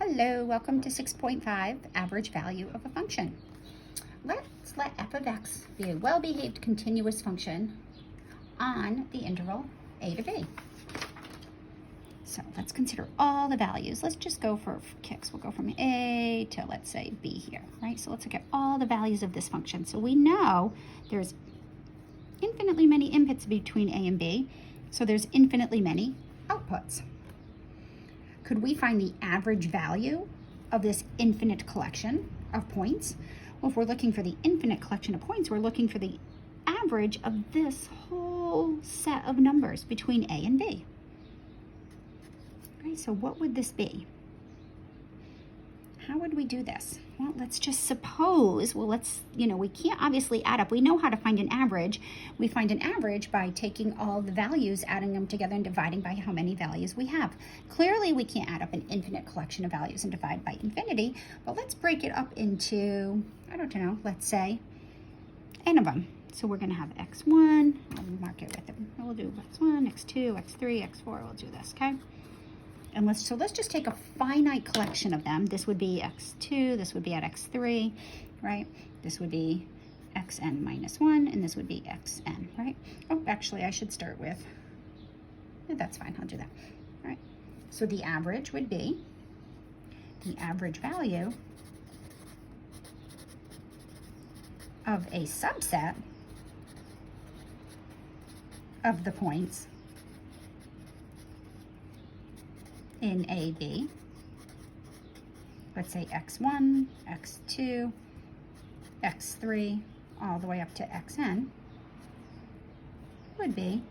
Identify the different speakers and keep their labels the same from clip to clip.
Speaker 1: Hello, welcome to 6.5, average value of a function. Let's let f of x be a well-behaved continuous function on the interval a to b. So let's consider all the values. Let's just go for kicks. We'll go from a to, let's say, b here, right? So let's look at all the values of this function. So we know there's infinitely many inputs between a and b, so there's infinitely many outputs. Could we find the average value of this infinite collection of points? Well, if we're looking for the infinite collection of points, we're looking for the average of this whole set of numbers between a and b. Right, so what would this be? How would we do this? Well, let's just suppose, we can't obviously add up. We know how to find an average. We find an average by taking all the values, adding them together and dividing by how many values we have. Clearly, we can't add up an infinite collection of values and divide by infinity, but let's break it up into, let's say n of them. So we're gonna have x1, I'll mark it with them. We'll do x1, x2, x3, x4, we'll do this, okay? And let's just take a finite collection of them. This would be x2, this would be at x3, right? This would be xn minus 1, and this would be xn, right? Oh, actually, I should start with, that's fine, I'll do that, all right? So the average would be the average value of a subset of the points in AB, let's say x1, x2, x3, all the way up to xn, would be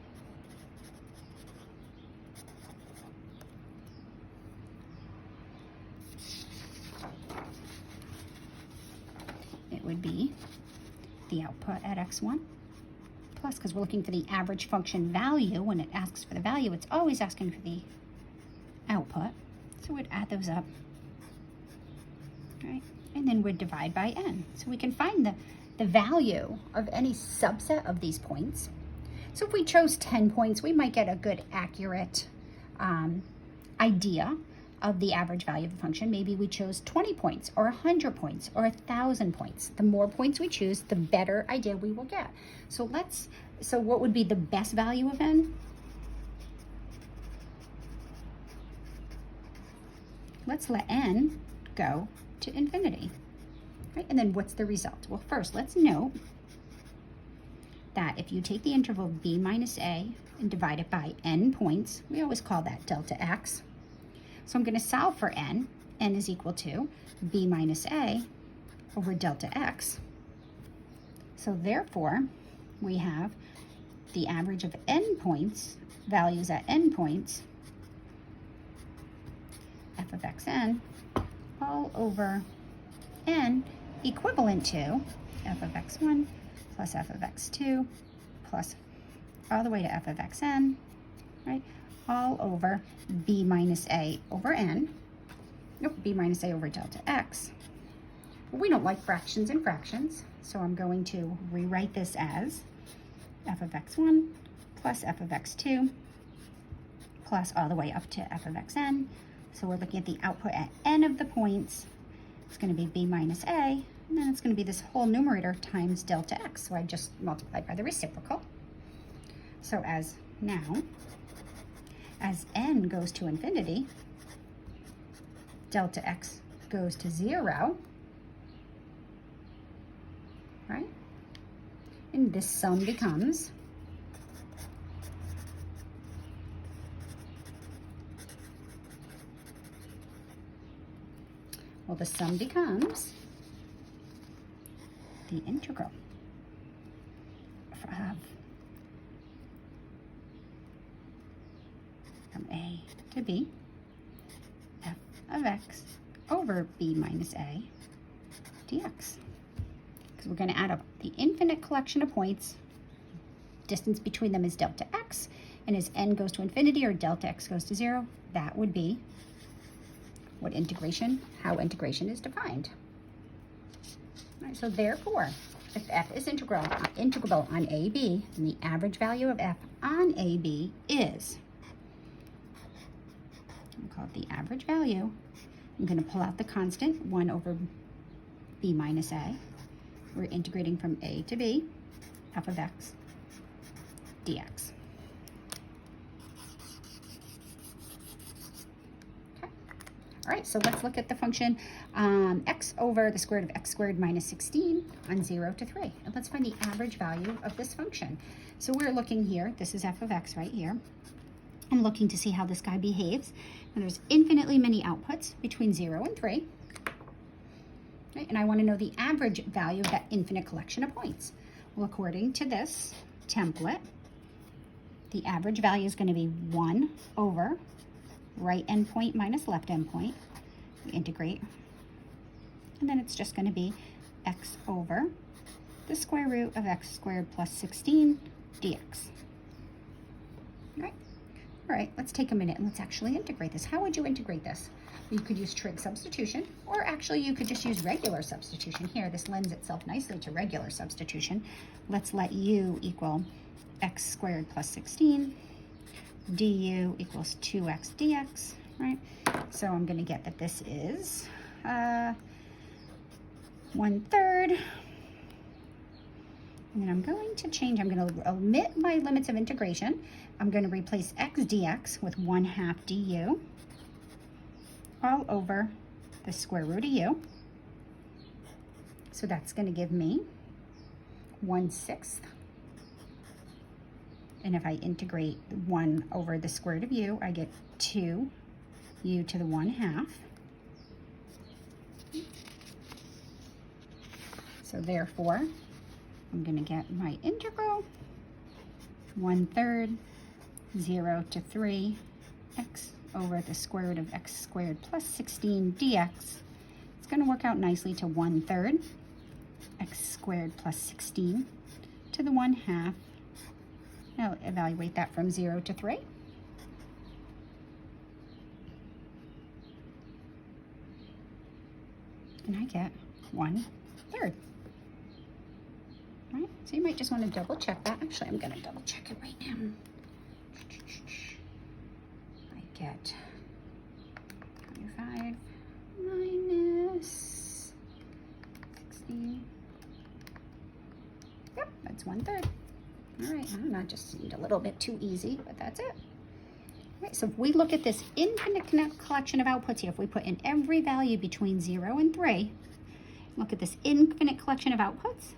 Speaker 1: the output at x1 plus, because we're looking for the average function value. When it asks for the value, it's always asking for the output, so we'd add those up, right? And then we'd divide by n. So we can find the value of any subset of these points. So if we chose 10 points, we might get a good, accurate idea of the average value of the function. Maybe we chose 20 points or 100 points or 1,000 points. The more points we choose, the better idea we will get. So what would be the best value of n? Let's let n go to infinity, right? And then what's the result? Well, first, let's note that if you take the interval b minus a and divide it by n points, we always call that delta x. So I'm going to solve for n. N is equal to b minus a over delta x. So therefore, we have the average of n points, values at n points, f of xn, all over n, equivalent to f of x1 plus f of x2 plus all the way to f of xn, right? All over b minus a over n, b minus a over delta x. Well, we don't like fractions and fractions, so I'm going to rewrite this as f of x1 plus f of x2 plus all the way up to f of xn. So we're looking at the output at n of the points. It's going to be b minus a, and then it's going to be this whole numerator times delta x. So I just multiplied by the reciprocal. So as n goes to infinity, delta x goes to 0, right? And this sum becomes the sum becomes the integral of from a to b, f of x over b minus a dx. Because we're going to add up the infinite collection of points. Distance between them is delta x, and as n goes to infinity or delta x goes to 0, that would be how integration is defined. All right, so therefore, if f is integrable on AB, then the average value of f on AB is, we'll call it the average value I'm going to pull out the constant, 1 over b minus a. We're integrating from a to b, f of x dx. Okay. All right, so let's look at the function x over the square root of x squared minus 16 on 0 to 3. And let's find the average value of this function. So we're looking here, this is f of x right here. I'm looking to see how this guy behaves. And there's infinitely many outputs between 0 and 3. Right? And I want to know the average value of that infinite collection of points. Well, according to this template, the average value is going to be 1 over right endpoint minus left endpoint. We integrate. And then it's just going to be x over the square root of x squared plus 16 dx. All right, let's take a minute and let's actually integrate this. How would you integrate this? You could use trig substitution, or actually you could just use regular substitution. Here, this lends itself nicely to regular substitution. Let's let u equal x squared plus 16, du equals 2x dx, right? So I'm going to get that this is 1/3. And then I'm going to change, I'm going to omit my limits of integration. I'm going to replace x dx with 1/2 du all over the square root of u. So that's going to give me 1/6. And if I integrate 1 over the square root of u, I get 2 u to the 1/2. So therefore, I'm going to get my integral 1/3, 0 to 3, x over the square root of x squared plus 16 dx. It's going to work out nicely to 1/3, x squared plus 16 to the 1/2. Now evaluate that from 0 to 3. And I get 1/3. Right? So you might just want to double check that. Actually, I'm going to double check it right now. I get 25 minus 16. Yep, that's 1/3. All right, that just seemed a little bit too easy, but that's it. All right, so if we look at this infinite collection of outputs here, if we put in every value between 0 and 3, look at this infinite collection of outputs.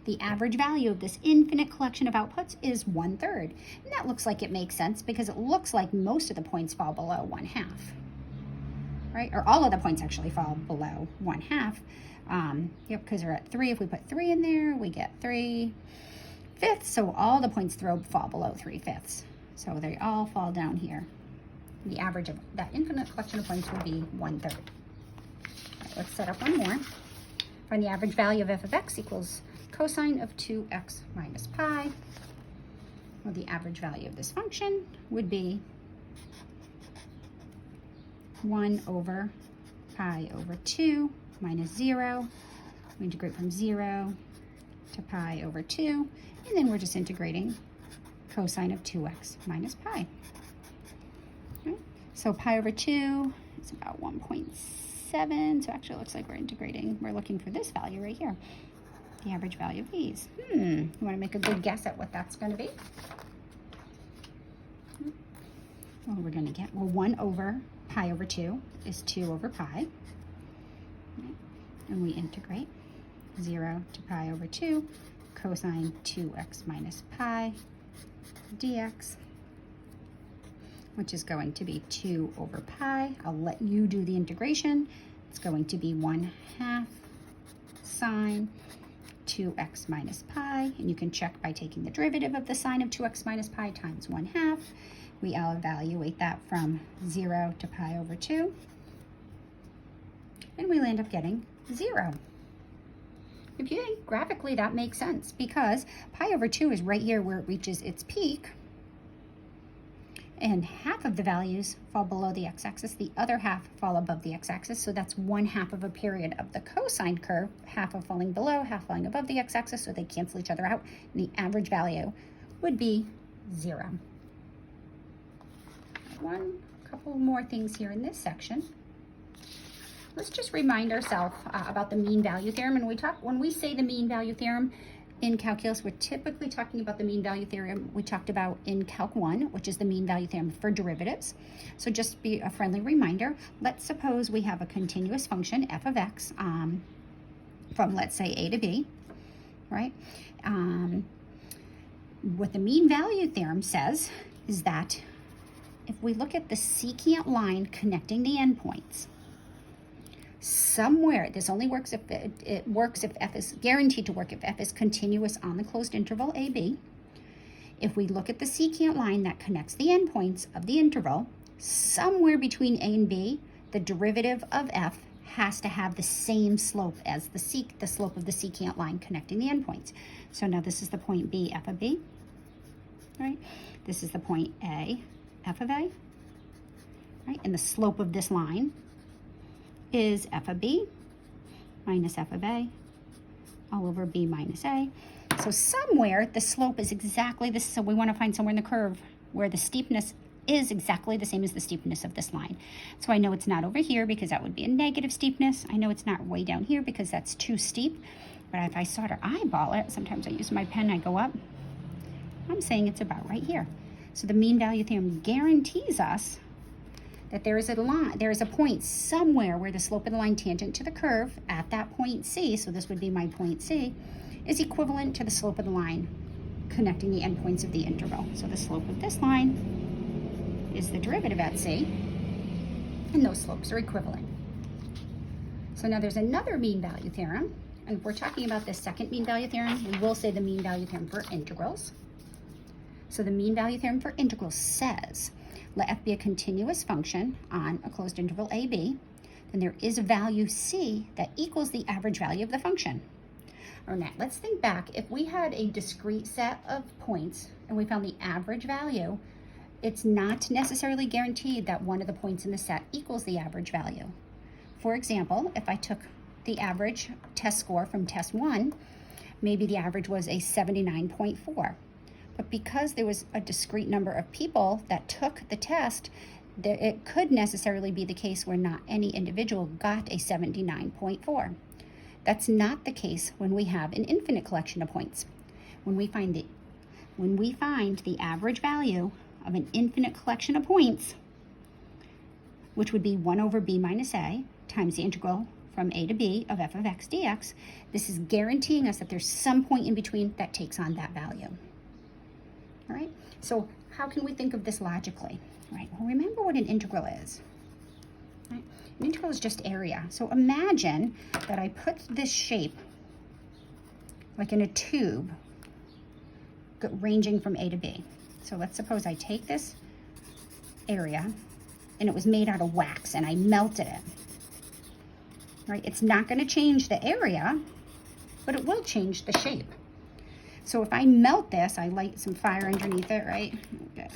Speaker 1: The average value of this infinite collection of outputs is 1/3. And that looks like it makes sense because it looks like most of the points fall below 1/2. Right? Or all of the points actually fall below 1/2. Yep, because we're at 3. If we put 3 in there, we get 3/5. So all the points fall below 3/5. So they all fall down here. The average of that infinite collection of points would be 1/3. All right, let's set up one more. Find the average value of f of x equals cosine of 2x minus pi. Well, the average value of this function would be 1 over pi over 2 minus 0. We integrate from 0 to pi over 2, and then we're just integrating cosine of 2x minus pi. Okay. So pi over 2 is about 1.7. So actually it looks like we're looking for this value right here. The average value of these. You want to make a good guess at what that's going to be? Well, we're going to get, 1 over pi over 2 is 2 over pi. Right? And we integrate 0 to pi over 2, cosine 2x minus pi dx, which is going to be 2 over pi. I'll let you do the integration. It's going to be 1/2 sine 2x minus pi, and you can check by taking the derivative of the sine of 2x minus pi times 1/2. We evaluate that from 0 to pi over 2, and we'll end up getting 0. If you think graphically, that makes sense because pi over 2 is right here where it reaches its peak, and half of the values fall below the x-axis, the other half fall above the x-axis, so that's 1/2 of a period of the cosine curve, half of falling below, half falling above the x-axis, so they cancel each other out, and the average value would be 0. 1 couple more things here in this section. Let's just remind ourselves about the mean value theorem. And when we say the mean value theorem in calculus, we're typically talking about the mean value theorem we talked about in Calc 1, which is the mean value theorem for derivatives. So just be a friendly reminder. Let's suppose we have a continuous function, f of x, from, let's say, a to b, right? What the mean value theorem says is that if we look at the secant line connecting the endpoints, somewhere, this only works if it works if f is guaranteed to work if f is continuous on the closed interval ab. If we look at the secant line that connects the endpoints of the interval, somewhere between a and b, the derivative of f has to have the same slope as the slope of the secant line connecting the endpoints. So now this is the point b, f of b, right? This is the point a, f of a, right? And the slope of this line is f of b minus f of a all over b minus a. So somewhere the slope is exactly this. So we want to find somewhere in the curve where the steepness is exactly the same as the steepness of this line. So I know it's not over here because that would be a negative steepness. I know it's not way down here because that's too steep. But if I sort of eyeball it, sometimes I use my pen, I go up. I'm saying it's about right here. So the mean value theorem guarantees us that there is a point somewhere where the slope of the line tangent to the curve at that point C, so this would be my point C, is equivalent to the slope of the line connecting the endpoints of the interval. So the slope of this line is the derivative at C, and those slopes are equivalent. So now there's another mean value theorem, and if we're talking about the second mean value theorem, we will say the mean value theorem for integrals. So the mean value theorem for integrals says, let f be a continuous function on a closed interval ab, then there is a value c that equals the average value of the function. Or now, let's think back. If we had a discrete set of points and we found the average value, it's not necessarily guaranteed that one of the points in the set equals the average value. For example, if I took the average test score from test 1, maybe the average was a 79.4. But because there was a discrete number of people that took the test, it could necessarily be the case where not any individual got a 79.4. That's not the case when we have an infinite collection of points. When we find the average value of an infinite collection of points, which would be 1 over b minus a times the integral from a to b of f of x dx, this is guaranteeing us that there's some point in between that takes on that value. All right, so how can we think of this logically? Right, well, remember what an integral is. Right? An integral is just area. So imagine that I put this shape like in a tube ranging from a to b. So let's suppose I take this area and it was made out of wax and I melted it. Right, it's not going to change the area, but it will change the shape. So if I melt this, I light some fire underneath it, right? Okay.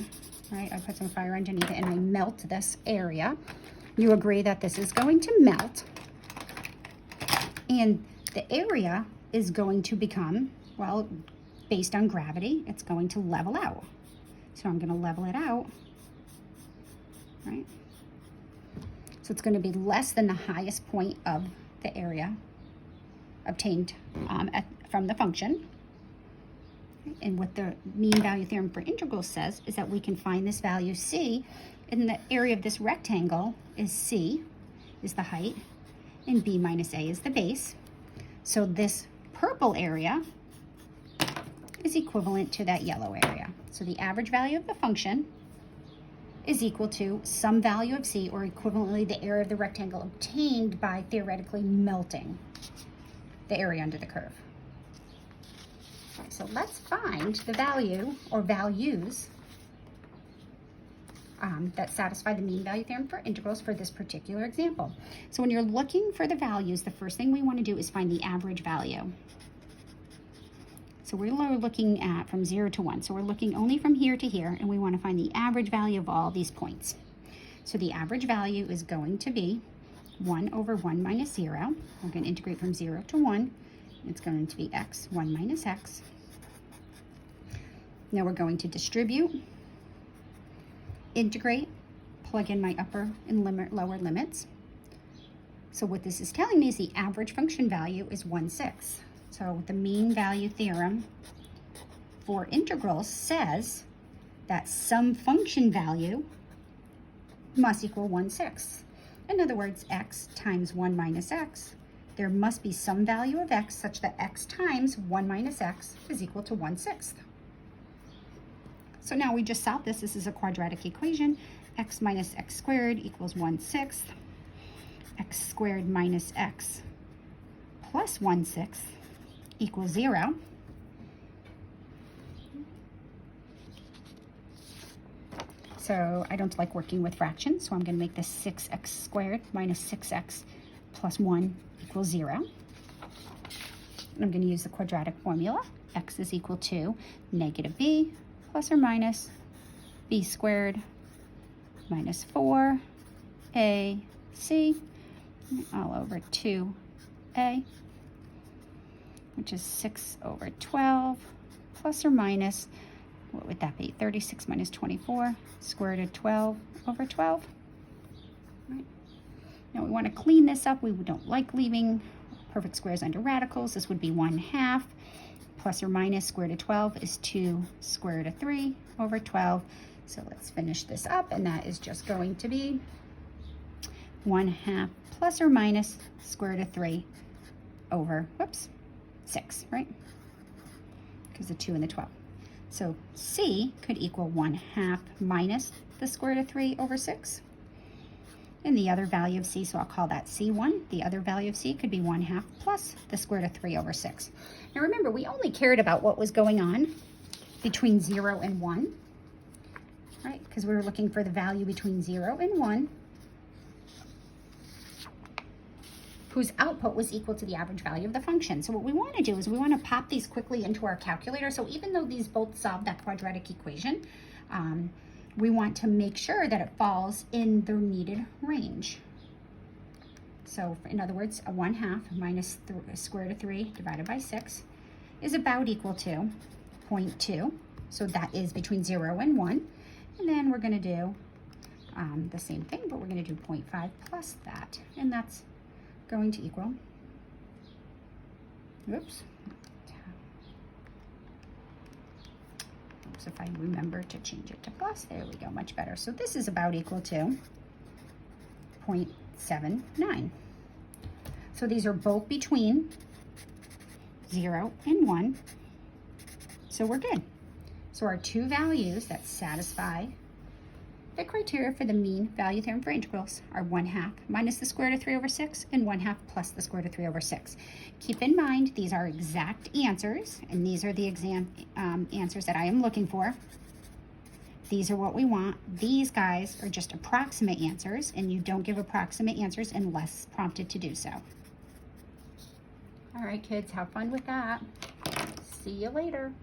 Speaker 1: Right, I put some fire underneath it and I melt this area. You agree that this is going to melt and the area is going to become, well, based on gravity, it's going to level out. So I'm going to level it out, right? So it's going to be less than the highest point of the area obtained from the function. And what the mean value theorem for integrals says is that we can find this value c, and the area of this rectangle is c, is the height, and b minus a is the base. So this purple area is equivalent to that yellow area. So the average value of the function is equal to some value of c, or equivalently the area of the rectangle obtained by theoretically melting the area under the curve. Right, so let's find the value or values that satisfy the mean value theorem for integrals for this particular example. So when you're looking for the values, the first thing we want to do is find the average value. So we're looking at from 0 to 1. So we're looking only from here to here, and we want to find the average value of all these points. So the average value is going to be 1 over 1 minus 0. We're going to integrate from 0 to 1. It's going to be x, 1 minus x. Now we're going to distribute, integrate, plug in my upper and lower limits. So what this is telling me is the average function value is 1/6. So the mean value theorem for integrals says that some function value must equal 1/6. In other words, x times 1 minus x, there must be some value of x such that x times 1 minus x is equal to 1/6. So now we just solved this. This is a quadratic equation. X minus x squared equals 1/6. X squared minus x plus 1/6 equals 0. So I don't like working with fractions, so I'm going to make this 6x squared minus 6x plus 1 equals 0. And I'm going to use the quadratic formula. X is equal to negative b plus or minus b squared minus 4ac all over 2a, which is 6 over 12 plus or minus, what would that be? 36 minus 24, square root of 12 over 12. Right. Now we want to clean this up. We don't like leaving perfect squares under radicals. This would be 1/2 plus or minus square root of 12 is 2 square root of 3 over 12. So let's finish this up, and that is just going to be 1/2 plus or minus square root of 3 over, 6, right? Because the 2 and the 12. So c could equal 1/2 minus the square root of 3 over 6. And the other value of c, so I'll call that c1. The other value of c could be 1/2 plus the square root of 3 over 6. Now remember, we only cared about what was going on between 0 and 1, right? Because we were looking for the value between 0 and 1, whose output was equal to the average value of the function. So what we want to do is we want to pop these quickly into our calculator. So even though these both solve that quadratic equation, we want to make sure that it falls in the needed range. So in other words, a 1/2 minus the square root of 3 divided by 6 is about equal to 0.2. So that is between 0 and 1. And then we're going to do the same thing, but we're going to do 0.5 plus that. And that's going to equal, if I remember to change it to plus, there we go, much better. So this is about equal to 0.79. So these are both between 0 and 1. So we're good. So our two values that satisfy the criteria for the mean value theorem for integrals are 1/2 minus the square root of 3 over 6 and 1/2 plus the square root of 3 over 6. Keep in mind, these are exact answers, and these are the exam answers that I am looking for. These are what we want. These guys are just approximate answers, and you don't give approximate answers unless prompted to do so. All right, kids, have fun with that. See you later.